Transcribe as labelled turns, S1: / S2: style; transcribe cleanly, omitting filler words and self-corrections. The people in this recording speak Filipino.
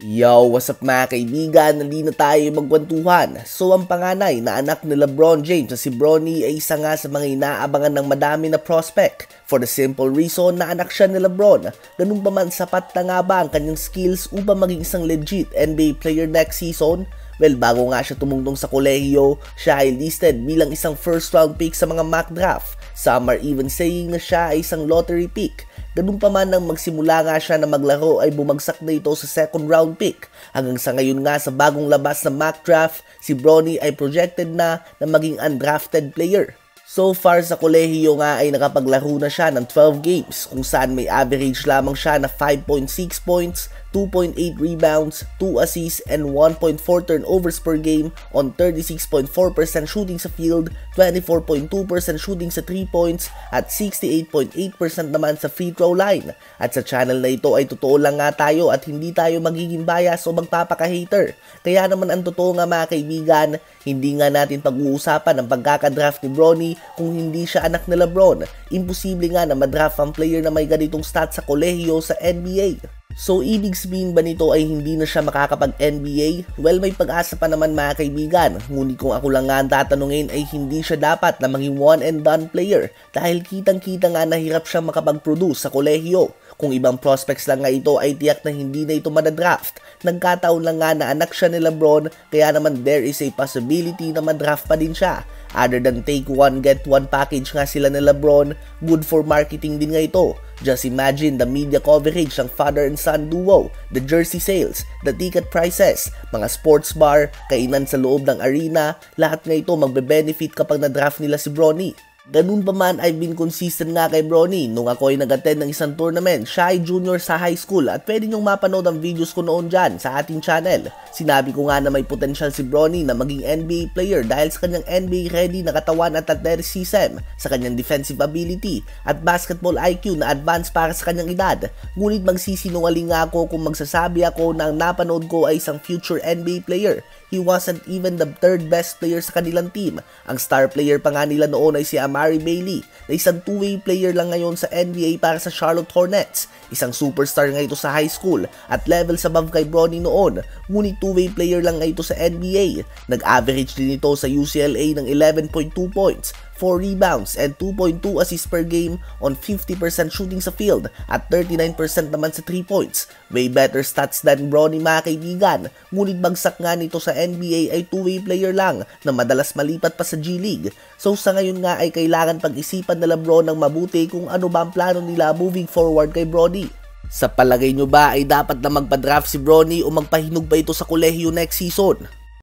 S1: Yo, what's up mga kaibigan? Nandito na tayo magkwentuhan. So ang panganay na anak ni LeBron James na si Bronny ay isa nga sa mga inaabangan ng madami na prospect. For the simple reason na anak siya ni LeBron. Ganun pa man, sapat na nga ba ang kanyang skills upang maging isang legit NBA player next season? Well, bago nga siya tumungtong sa kolehiyo, siya ay listed bilang isang first round pick sa mga mock draft. Some are even saying na siya ay isang lottery pick. Ganun pa man nang magsimula nga siya na maglaro ay bumagsak na ito sa second round pick. Hanggang sa ngayon nga sa bagong labas na mock draft, si Bronny ay projected na maging undrafted player. So far sa kolehiyo nga ay nakapaglaro na siya ng 12 games kung saan may average lamang siya na 5.6 points, 2.8 rebounds, 2 assists, and 1.4 turnovers per game on 36.4% shooting sa field, 24.2% shooting sa 3 points, at 68.8% naman sa free throw line. At sa channel na ito ay totoo lang nga tayo at hindi tayo magiging bias o magpapaka-hater. Kaya naman ang totoo nga mga kaibigan, hindi nga natin pag-uusapan ang pagkakadraft ni Bronny kung hindi siya anak ni LeBron. Imposible nga na madraft ang player na may ganitong stats sa kolehiyo sa NBA. So, ibig sabihin ba nito ay hindi na siya makakapag-NBA? Well, may pag-asa pa naman mga kaibigan. Ngunit kung ako lang nga ang tatanungin ay hindi siya dapat na maging one and done player dahil kitang-kita nga na hirap siya makapag-produce sa kolehiyo. Kung ibang prospects lang nga ito ay tiyak na hindi na ito madadraft. Nagkataon lang nga na anak siya ni LeBron kaya naman there is a possibility na madraft pa din siya. Other than take one get one package nga sila ni LeBron, good for marketing din nga ito. Just imagine the media coverage ng father and son duo, the jersey sales, the ticket prices, mga sports bar, kainan sa loob ng arena, lahat nga ito magbe-benefit kapag na-draft nila si Bronny. Ganun pa man, I've been consistent nga kay Bronny. Nung ako ay nag-attend ng isang tournament, siya ay junior sa high school at pwede nyong mapanood ang videos ko noon dyan sa ating channel. Sinabi ko nga na may potential si Bronny na maging NBA player dahil sa kanyang NBA ready na katawan at athleticism, sa kanyang defensive ability at basketball IQ na advance para sa kanyang edad. Ngunit magsisinungaling nga ako kung magsasabi ako na ang napanood ko ay isang future NBA player. He wasn't even the third best player sa kanilang team. Ang star player pa nga nila noon ay si Amari Bailey na isang two-way player lang ngayon sa NBA para sa Charlotte Hornets. Isang superstar nga ito sa high school at levels above kay Bronny noon. Ngunit two-way player lang nga ito sa NBA. Nag-average din ito sa UCLA ng 11.2 points, 4 rebounds, and 2.2 assists per game on 50% shooting sa field at 39% naman sa 3 points. Way better stats than Bronny mga kaibigan. Ngunit bagsak nga nito sa NBA ay two-way player lang na madalas malipat pa sa G League. So sa ngayon nga ay kailangan pag-isipan na LeBron ng mabuti kung ano ba ang plano nila moving forward kay Bronny. Sa palagay nyo ba ay dapat na magpa-draft si Bronny o magpahinog ba ito sa kolehiyo next season?